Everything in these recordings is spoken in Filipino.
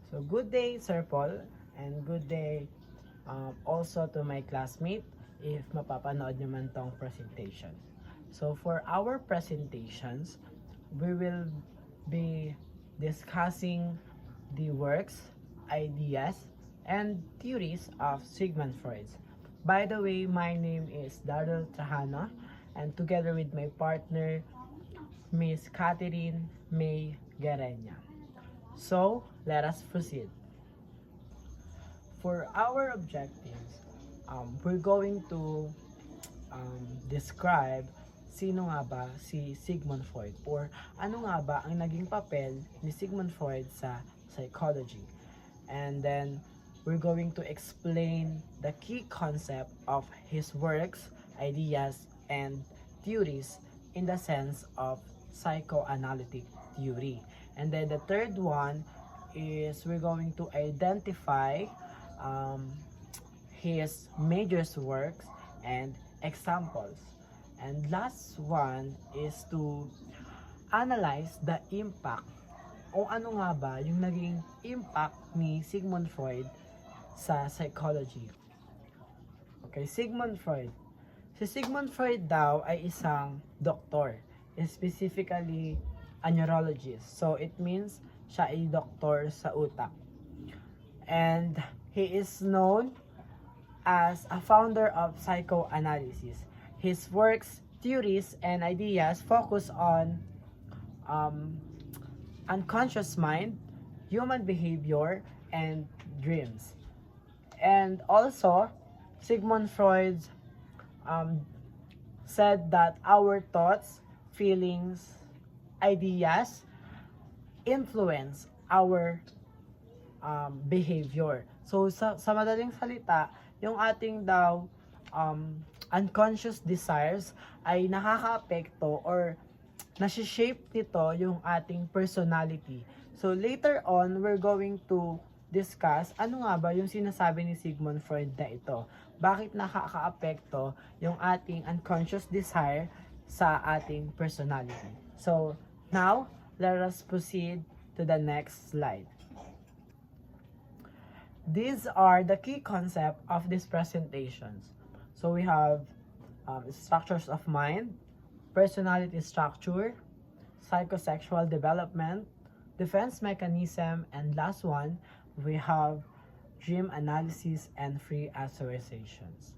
So good day, Sir Paul, and good day also to my classmate if mapapanood nyo man tong presentation. So for our presentations, we will be discussing the works, ideas, and theories of Sigmund Freud. By the way, my name is Daryl Trajano, and together with my partner, Miss Catherine May Garenya. So, let us proceed. For our objectives, we're going to describe sino nga ba si Sigmund Freud or ano nga ba ang naging papel ni Sigmund Freud sa psychology. And then, we're going to explain the key concept of his works, ideas, and theories in the sense of psychoanalytic theory. And then the third one is we're going to identify his major works and examples. And last one is to analyze the impact o ano nga ba yung naging impact ni Sigmund Freud sa psychology. Okay, Sigmund Freud. Si Sigmund Freud daw ay isang doktor, specifically a neurologist. So it means siya ay doktor sa utak. And he is known as a founder of psychoanalysis. His works, theories, and ideas focus on unconscious mind, human behavior, and dreams. And also, Sigmund Freud said that our thoughts, feelings, ideas influence our behavior. So, sa madaling salita, yung ating daw unconscious desires ay nakaka-apekto or nasi-shape nito yung ating personality. So, later on, we're going to discuss ano nga ba yung sinasabi ni Sigmund Freud na ito. Bakit nakaka-apekto yung ating unconscious desire sa ating personality. So, now, let us proceed to the next slide. These are the key concepts of these presentations. So, we have structures of mind, personality structure, psychosexual development, defense mechanism, and last one, we have dream analysis and free associations.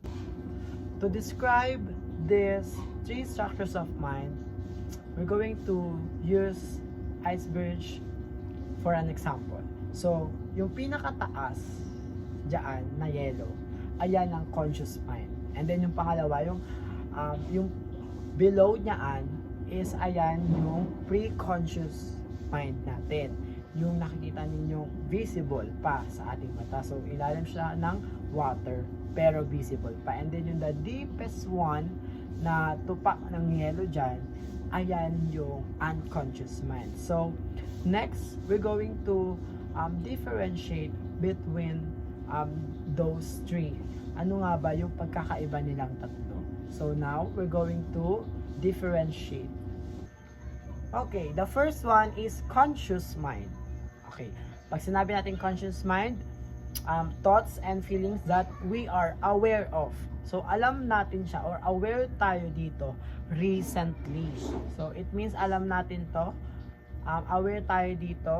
To describe these three structures of mind, we're going to use iceberg for an example. So, yung pinakataas dyan na yellow, ayan ang conscious mind. And then yung pangalawa, yung below niyaan is ayan yung pre-conscious mind natin. Yung nakikita ninyong visible pa sa ating mata. So, ilalim siya ng water, pero visible pa. And then yung the deepest one na tupak ng yellow dyan, ayan yung unconscious mind. So, next, we're going to differentiate between those three. Ano nga ba yung pagkakaiba nilang tatlo? So, now, we're going to differentiate. Okay, the first one is conscious mind. Okay, pag sinabi natin conscious mind, thoughts and feelings that we are aware of. So, alam natin siya or aware tayo dito recently. So, it means alam natin to, aware tayo dito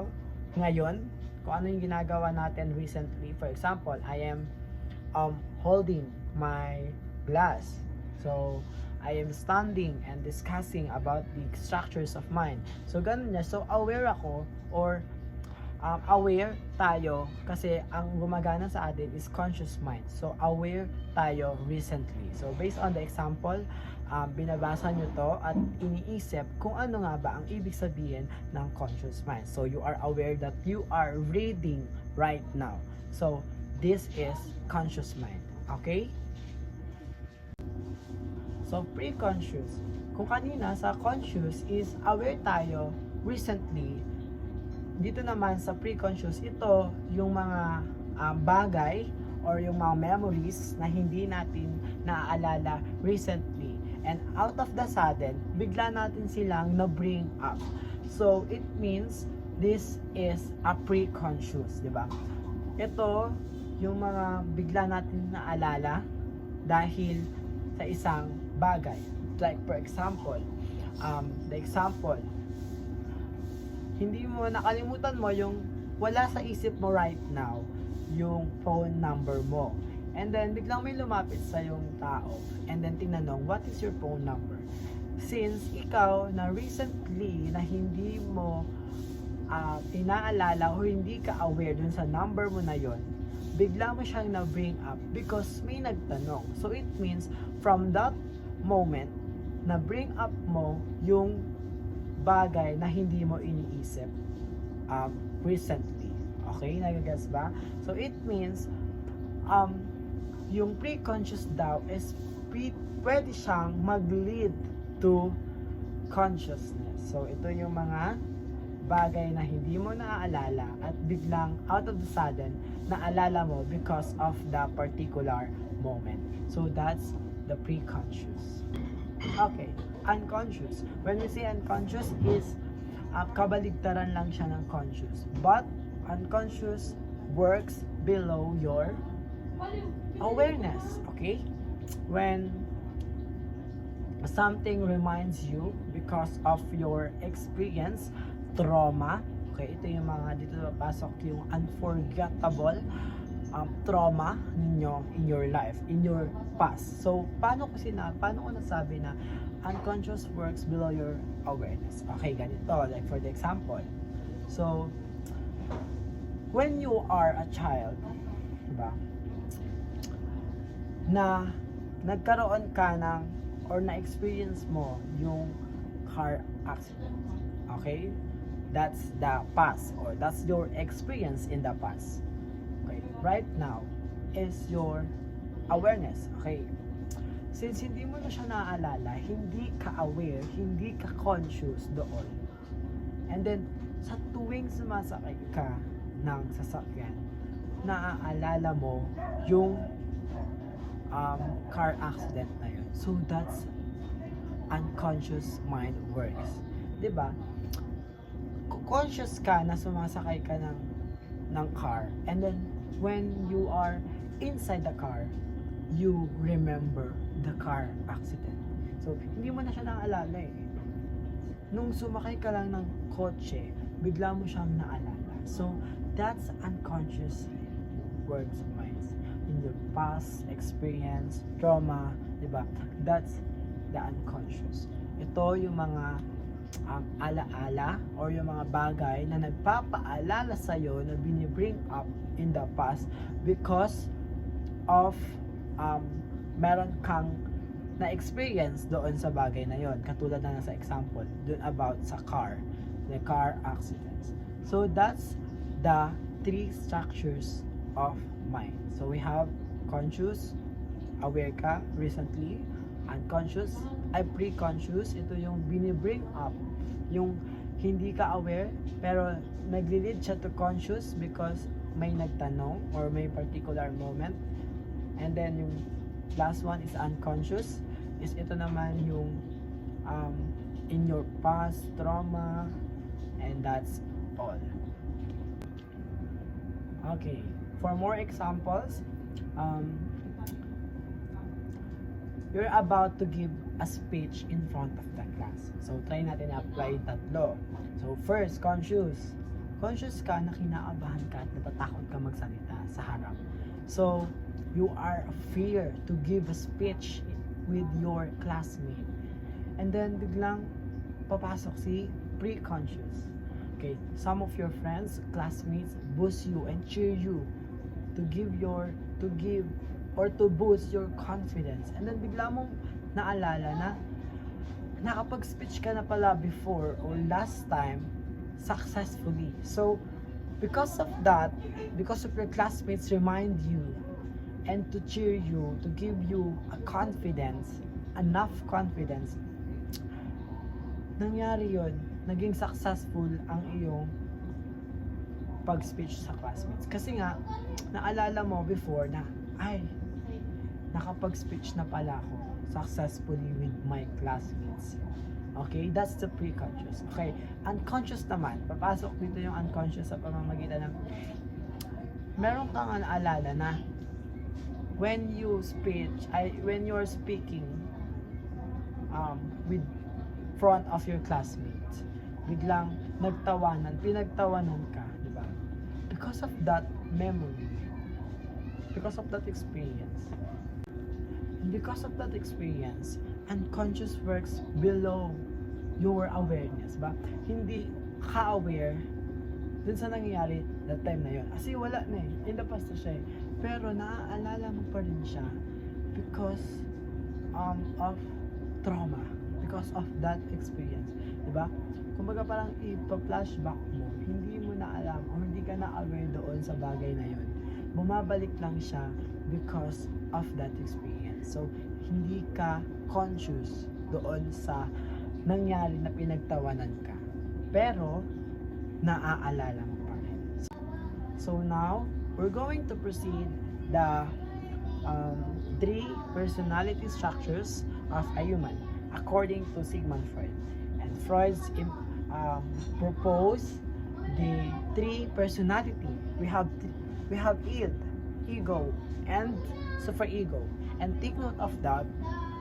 ngayon, kung ano yung ginagawa natin recently. For example, I am holding my glass. So, I am standing and discussing about the structures of mind. So, ganun niya. So, aware ako or aware tayo kasi ang gumagana sa atin is conscious mind. So, aware tayo recently. So, based on the example, binabasa nyo to at iniisip kung ano nga ba ang ibig sabihin ng conscious mind. So, you are aware that you are reading right now. So, this is conscious mind. Okay? So, pre-conscious. Kung kanina sa conscious is aware tayo recently, dito naman sa pre-conscious, ito yung mga bagay or yung mga memories na hindi natin naaalala recently. And out of the sudden, bigla natin silang na-bring up. So, it means this is a pre-conscious, di ba? Ito, yung mga bigla natin naalala dahil sa isang bagay. Like for example, the example, hindi mo nakalimutan mo yung wala sa isip mo right now, yung phone number mo. And then biglang may lumapit sa yung tao and then tinanong, what is your phone number? Since ikaw na recently na hindi mo inaalala o hindi ka aware dun sa number mo na yon, bigla mo siyang na-bring up because may nagtanong. So it means from that moment na bring up mo yung bagay na hindi mo iniisip recently. Okay? Nagagets ba? So it means yung pre-conscious daw is pwede siyang mag-lead to consciousness. So ito yung mga bagay na hindi mo naaalala at biglang out of the sudden naalala mo because of the particular moment. So that's the pre-conscious. Okay, unconscious. When we say unconscious is kabaligtaran lang siya ng conscious. But unconscious works below your awareness. Okay? When something reminds you because of your experience, trauma. Okay, ito yung mga dito pasok yung unforgettable trauma ninyo in your life, in your past. So, paano ko nasabi na unconscious works below your awareness? Okay, ganito. Like for the example. So, when you are a child, diba, na nagkaroon ka ng or na-experience mo yung car accident. Okay? That's the past or that's your experience in the past. Okay? Right now is your awareness. Okay? Since hindi mo na siya naaalala, hindi ka aware, hindi ka conscious doon. And then, sa tuwing sumasakay ka ng sasakyan, naaalala mo yung car accident na yun. So, that's unconscious mind works. Diba? Conscious ka na sumasakay ka ng car. And then, when you are inside the car, you remember the car accident. So, hindi mo na siya naalala eh. Nung sumakay ka lang ng kotse, bigla mo siyang naalala. So, that's unconscious works of minds. In your past experience, trauma, diba? That's the unconscious. Ito yung mga alaala or yung mga bagay na nagpapaalala sa'yo na binibring up in the past because of meron kang na-experience doon sa bagay na yon, katulad na nasa example doon about sa car, the car accidents. So that's the three structures of mind. So we have conscious, aware ka recently, unconscious ay pre-conscious. Ito yung binibring up, yung hindi ka aware pero nagli-lead siya to conscious because may nagtanong or may particular moment. And then yung last one is unconscious, is ito naman yung in your past trauma, and that's all. Okay, for more examples, you're about to give a speech in front of the class. So, try natin apply tatlo. So, first, conscious. Conscious ka na kinakabahan ka at natatakot ka magsalita sa harap. So, you are fear to give a speech with your classmate. And then, biglang papasok si pre-conscious. Okay, some of your friends, classmates, boost you and cheer you to give or to boost your confidence. And then bigla mong naalala na nakapag-speech ka na pala before or last time successfully. So, because of that, because of your classmates remind you and to cheer you, to give you a confidence, enough confidence, nangyari yun, naging successful ang iyong pag-speech sa classmates. Kasi nga, naalala mo before na, ay, nakapag-speech na pala ako successfully with my classmates. Okay, that's the preconscious. Okay, unconscious naman. Papasok dito yung unconscious sa pamamagitan ng meron kang alala na when you're speaking with front of your classmates, biglang pinagtawanan ka, di ba? Because of that memory, because of that experience, unconscious works below your awareness, ba? Hindi ka aware dun sa nangyayari that time na yun. Kasi wala na eh. In the past na siya eh. Pero naaalala mo pa rin siya because of trauma. Because of that experience. Diba? Kumbaga parang ipa-flashback mo, hindi mo na alam o hindi ka na aware doon sa bagay na yun. Bumabalik lang siya because of that experience. So, hindi ka conscious doon sa nangyari na pinagtawanan ka. Pero, naaalala mo pa rin. So now, we're going to proceed the 3 personality structures of a human according to Sigmund Freud. And Freud's proposed the 3 personality. We have id, ego, and superego. And take note of that,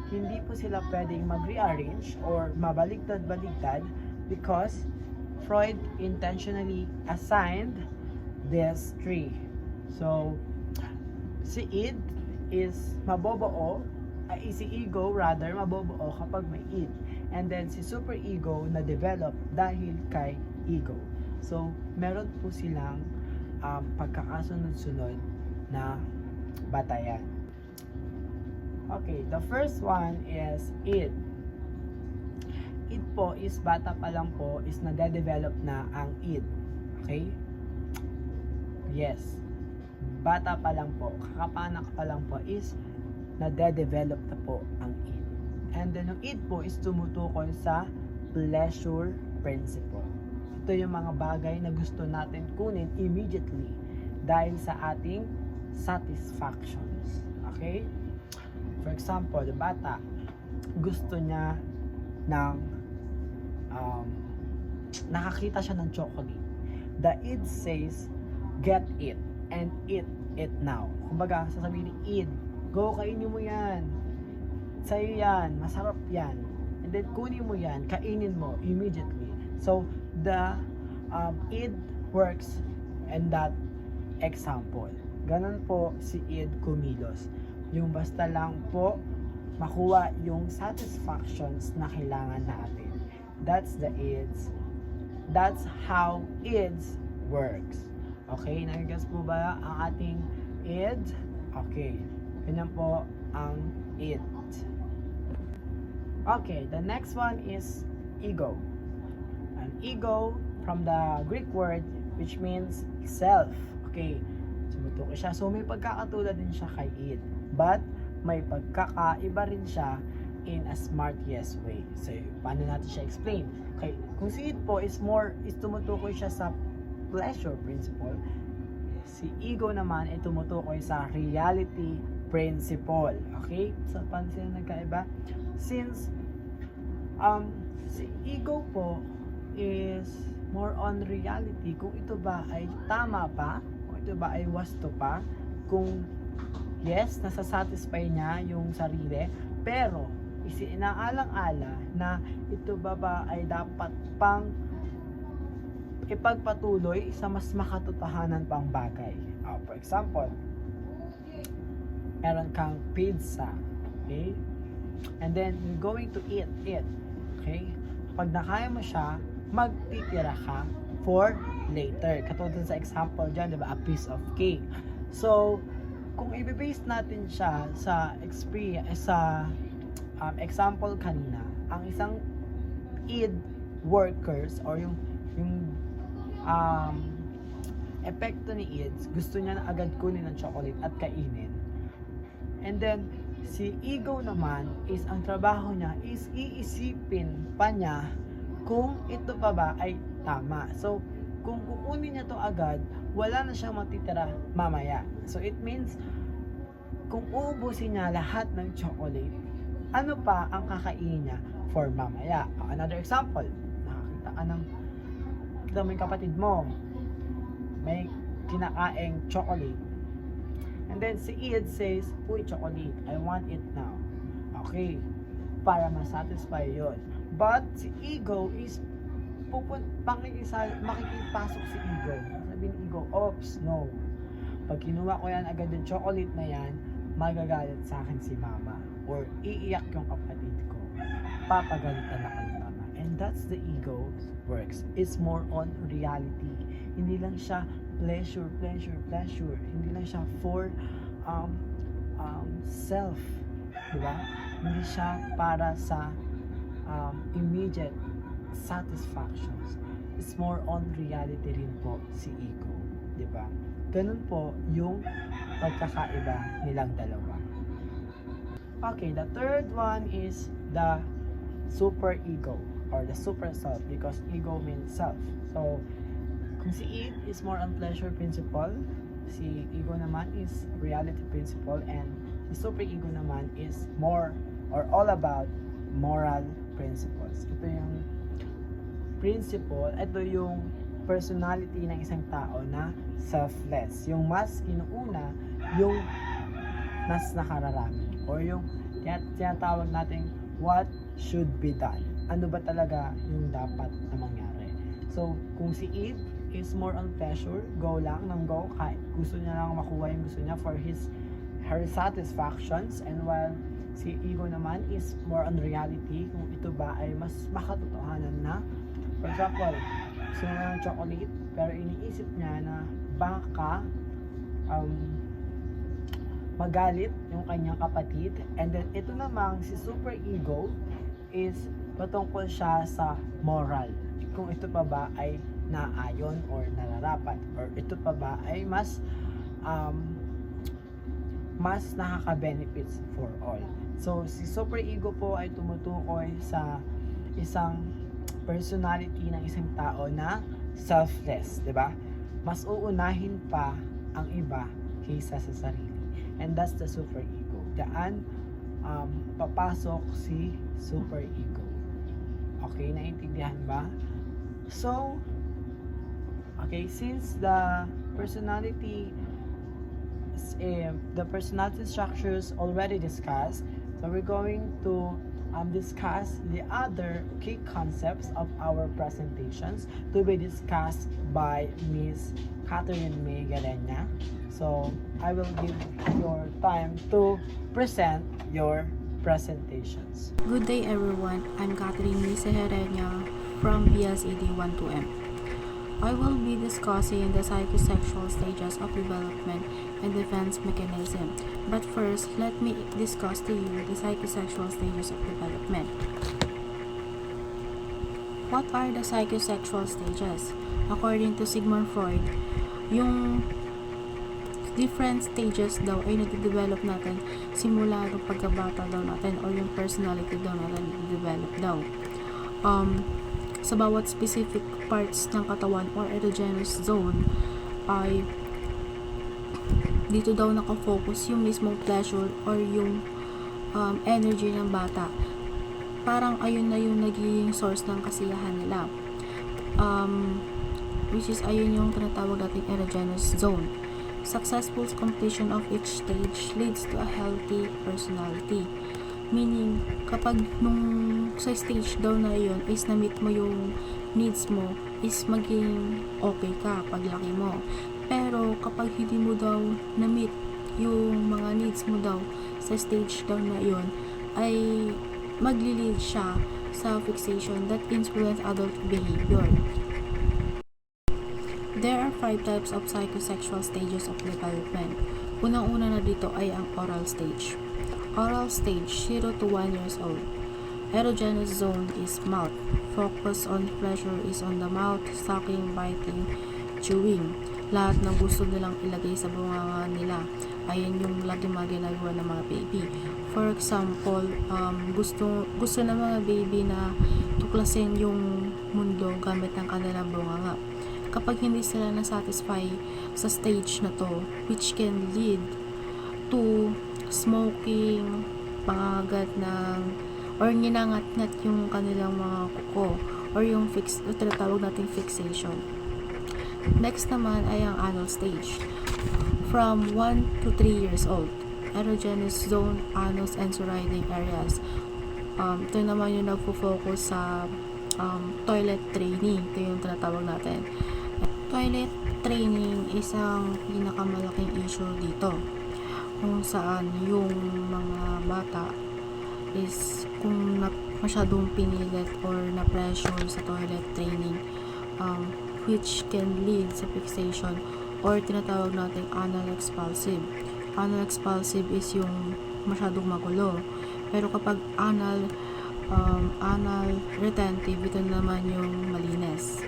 hindi po sila pwedeng mag-rearrange or mabaligtad-baligtad because Freud intentionally assigned these 3. So, si id is mabobuo, si ego rather, mabobuo kapag may id. And then si superego na develop dahil kay ego. So, meron po silang pagkakasunod-sunod na batayan. Okay, the first one is id. Id po is bata pa lang po is nade-develop na ang id. Okay? Yes. Bata pa lang po, kakapanak pa lang po is nade-develop na po ang id. And then yung id po is tumutukoy sa pleasure principle. Ito yung mga bagay na gusto natin kunin immediately dahil sa ating satisfactions. Okay? For example, the bata gusto niya ng nakakita siya ng chocolate. The id says, get it and eat it now. Kumbaga, sasabihin ni id, go, kainin mo yan. Sa'yo yan, masarap yan. And then, kunin mo yan, kainin mo immediately. So, the id works in that example. Ganon po si id kumilos. Yung basta lang po makuha yung satisfactions na kailangan natin. That's the ids. That's how ids works. Okay, nag-guess po ba ang ating id? Okay, ganyan po ang id. Okay, the next one is ego. An ego from the Greek word which means self. Okay, sumutukoy siya. So may pagkakatulad din siya kay id. But may pagkakaiba rin siya in a smart yes way. So, paano natin siya explain? Okay, kung si id po is tumutukoy siya sa pleasure principle, si ego naman ay tumutukoy sa reality principle. Okay? So, paano sila nagkaiba? Since si ego po is more on reality, kung ito ba ay tama pa, kung ito ba ay wasto pa, kung yes, nasasatisfy niya yung sarili, pero isinaalang-ala na ito ba ay dapat pang ipagpatuloy sa mas makatotohanan pang bagay. For example, meron kang pizza, okay? And then, you're going to eat it, okay? Pag nakaya mo siya, magtitira ka for later. Katulad sa example dyan, diba? A piece of cake. So, kung i-base natin siya sa experience, sa example kanina, ang isang id workers or yung epekto ni ids, gusto niya na agad kunin ng chocolate at kainin. And then, si ego naman is ang trabaho niya is iisipin pa niya kung ito pa ba ay tama. So, kung kukunin niya to agad, wala na siyang matitira mamaya. So, it means, kung uubusin niya lahat ng chocolate, ano pa ang kakainin niya for mamaya. Another example, kita mo yung kapatid mo, may kinakaing chocolate. And then si Ed says, uy, chocolate, I want it now. Okay, para masatisfy yon. But si ego is makikipasok si ego. Sabi ni ego, oops, no. Pag kinuha ko yan agad yung chocolate na yan, magagalit sa akin si mama. Or iiyak yung kapatid ko. Papagalitan ako ni mama. And that's the ego works. It's more on reality. Hindi lang siya pleasure. Hindi lang siya for self. Diba? Hindi siya para sa immediate satisfactions. It's more on reality rin po si ego. Diba? Ganun po yung pagkakaiba nilang dalawa. Okay, the third one is the super ego or the super self, because ego means self. So, kung si id is more on pleasure principle, si ego naman is reality principle, and si super ego naman is more or all about moral principles. Ito yung principle, ito yung personality ng isang tao na selfless. Yung mas inuuna yung mas nakararami, or yung tinatawag natin what should be done. Ano ba talaga yung dapat na mangyari? So, kung si id is more on pleasure, go lang ng go, kahit gusto niya lang makuha yung gusto niya for her satisfactions, and while si ego naman is more on reality, kung ito ba ay mas makatotohanan na. For example, gusto niya ng chocolate, pero iniisip niya na baka magalit yung kanyang kapatid. And then ito namang si super ego is patungkol siya sa moral, kung ito pa ba ay naayon or nararapat, or ito pa ba ay mas nakaka-benefits for all. So si super ego po ay tumutukoy sa isang personality ng isang tao na selfless, 'di ba? Mas uunahin pa ang iba kaysa sa sarili. And that's the super ego. Daan papasok si super ego. Okay, naintindihan ba? So, okay, since the personality structures already discussed, so we're going to discuss the other key concepts of our presentations to be discussed by Miss Catherine May Galena. So, I will give your time to present your presentations. Good day everyone, I'm Catherine May Seherenya from PSED 1-2M. I will be discussing the psychosexual stages of development and defense mechanism. But first, let me discuss to you the psychosexual stages of development. What are the psychosexual stages? According to Sigmund Freud, yung different stages daw ay nade-develop natin simula ng pagkabata daw natin, or yung personality daw natin nade-develop daw. Sa bawat specific parts ng katawan or erogenous zone ay dito daw nakafocus yung mismong pleasure or yung energy ng bata. Parang ayun na yung naging source ng kasiyahan nila. Which is ayun yung tinatawag nating erogenous zone. Successful completion of each stage leads to a healthy personality. Meaning, kapag nung sa stage daw na yun is na-meet mo yung needs mo, is maging okay ka paglaki mo. Pero kapag hindi mo daw na-meet yung mga needs mo daw sa stage daw na yun, ay magli-lead siya sa fixation that influence adult behavior. There are 5 types of psychosexual stages of development. Unang-una na dito ay ang oral stage. Oral stage, 0 to 1 years old. Erogenous zone is mouth. Focus on pleasure is on the mouth, sucking, biting, chewing. Lahat ng gusto nilang ilagay sa bunganga nila. Ayan yung lagi mga ginagawa ng mga baby. For example, gusto ng mga baby na tuklasin yung mundo gamit ng kanilang bunganga. Kapag hindi sila na-satisfy sa stage na to, which can lead to smoking, pangagat ng or ginangat-ngat yung kanilang mga kuko or yung tinatawag nating fixation. Next naman ay ang anal stage. From 1 to 3 years old, erogenous zone, anus, and surrounding areas. Ito naman yung nagpo-focus sa toilet training. Ito yung tinatawag natin. Toilet training isang pinakamalaking issue dito, kung saan yung mga bata is kung masyadong pinilit or na-pressure sa toilet training, which can lead sa fixation or tinatawag natin anal expulsive. Anal expulsive is yung masyadong magulo. Pero kapag anal retentive, ito naman yung malinis.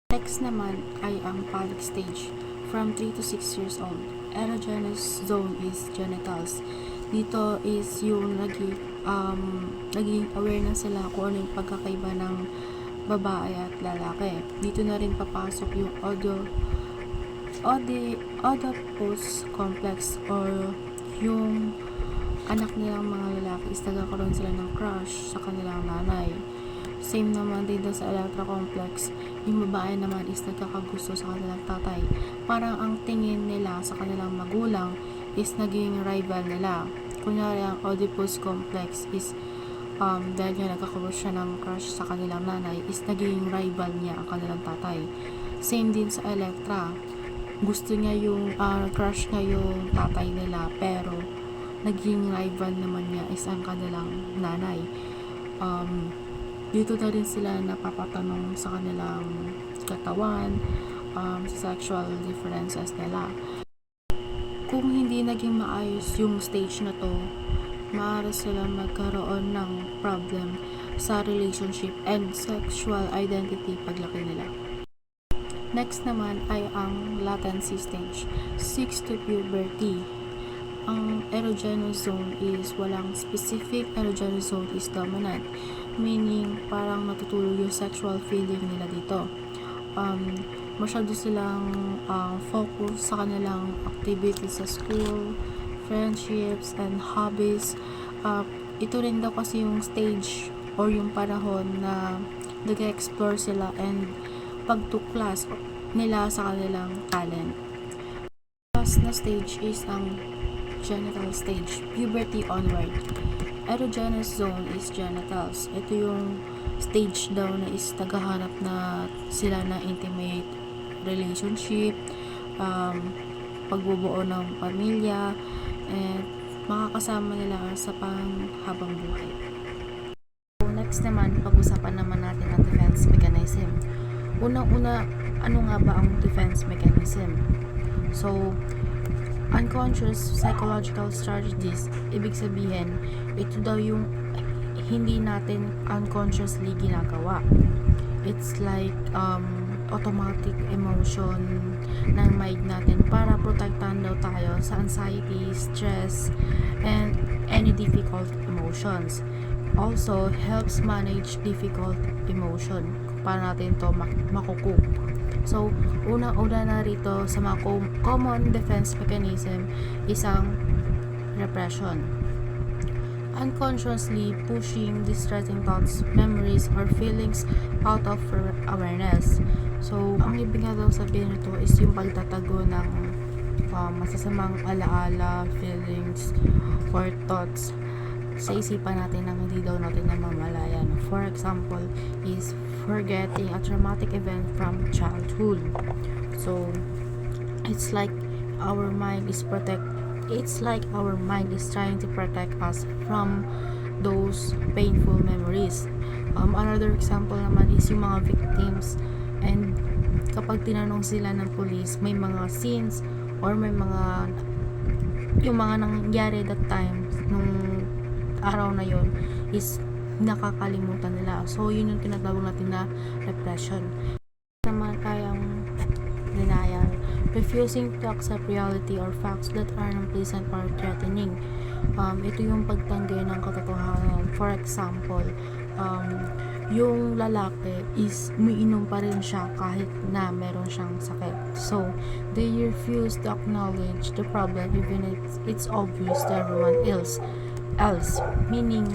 Next naman ay ang phallic stage. From 3 to 6 years old, erogenous zone is genitals. Dito is yung naging aware na sila kung ano yung pagkakaiba ng babae at lalaki. Dito na rin papasok yung Oedipus complex or yung anak nilang mga lalaki is nagkakaroon sila ng crush sa kanilang nanay. Same naman din sa Electra complex, yung babae naman is nagkakagusto sa kanilang tatay. Parang ang tingin nila sa kanilang magulang is naging rival nila. Kunyari ang Oedipus complex is dahil nga nagkakagusto siya ng crush sa kanilang nanay, is naging rival niya ang kanilang tatay. Same din sa Electra. Gusto niya yung crush niya yung tatay nila, pero naging rival naman niya is ang kanilang nanay. Dito na rin sila napapatanong sa kanilang katawan, sa sexual differences nila. Kung hindi naging maayos yung stage na to, maaari sila magkaroon ng problem sa relationship and sexual identity paglaki nila. Next naman ay ang latency stage, 6 to puberty. Ang erogenous zone is walang specific erogenous zone is dominant, meaning parang natutulog yung sexual feeling nila dito. Masyado silang focus sa kanilang activities sa school, friendships, and hobbies. Ito rin daw kasi yung stage or yung panahon na nag-explore sila and pagtuklas nila sa kanilang talent. Last na stage is ang genital stage, puberty onward. Erogenous zone is genitals. Ito yung stage daw na is naghahanap na sila na intimate relationship, pagbubuo ng pamilya, and makakasama nila sa panghabang buhay. So, next naman, pag-usapan naman natin ang defense mechanism. Unang-una, ano nga ba ang defense mechanism? So, unconscious psychological strategies, ibig sabihin, ito daw yung hindi natin unconsciously ginagawa. It's like automatic emotion ng mind natin para protektahan daw tayo sa anxiety, stress, and any difficult emotions. Also, helps manage difficult emotion para natin to makukup. So, unang-una na rito sa mga common defense mechanism, isang repression. Unconsciously pushing distressing thoughts, memories, or feelings out of awareness. So, ang ibig nga daw sabihin nito is yung pagtatago ng masasamang alaala, feelings, or thoughts sa isipan natin na hindi daw natin namamalayan. For example, is forgetting a traumatic event from childhood. So, it's like our mind is trying to protect us from those painful memories. Another example naman is yung mga victims, and kapag tinanong sila ng police, may mga scenes or may mga yung mga nangyari that time nung araw na yon is nakakalimutan nila. So, yun yung tinatawag natin na repression. Naman ay ang denial, refusing to accept reality or facts that are unpleasant or threatening. Ito yung pagtanggi ng katotohanan. For example, yung lalaki is umiinom pa rin siya kahit na meron siyang sakit. So, they refuse to acknowledge the problem even if it's obvious to everyone else. Meaning,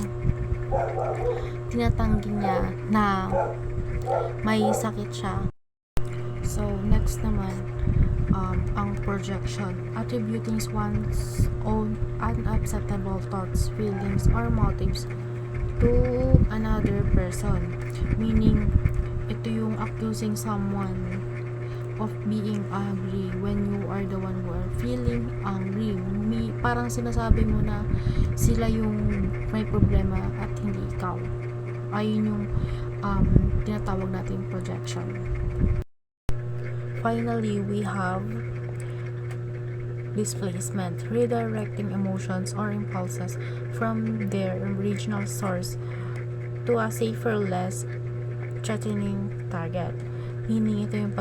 tinatanggi niya na may sakit siya. So, next naman, ang projection. Attributing one's own unacceptable thoughts, feelings, or motives to another person. Meaning, ito yung accusing someone of being angry when you are the one who are feeling angry. Parang sinasabi mo na sila yung may problema at hindi ikaw. Ayun yung tinatawag natin projection. Finally, we have displacement, redirecting emotions or impulses from their original source to a safer, less threatening target. Meaning, ito yung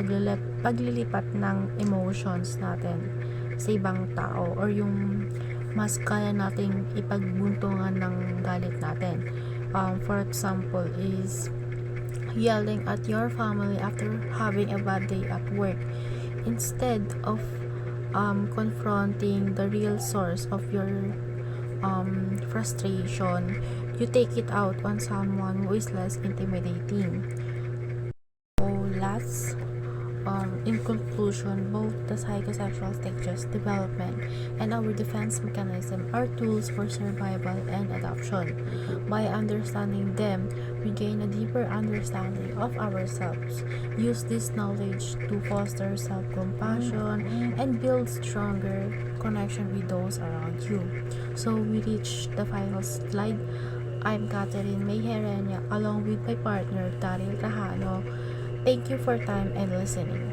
paglilipat ng emotions natin sa ibang tao or yung mas kaya nating ipagbuntungan ng galit natin. For example is yelling at your family after having a bad day at work instead of confronting the real source of your frustration. You take it out on someone who is less intimidating. So last, in conclusion, both the psychosexual stages, development, and our defense mechanism are tools for survival and adaptation. By understanding them, we gain a deeper understanding of ourselves. Use this knowledge to foster self-compassion and build stronger connection with those around you. So we reach the final slide. I'm Catherine May Herenia along with my partner Daryl Cajano. Thank you for time and listening.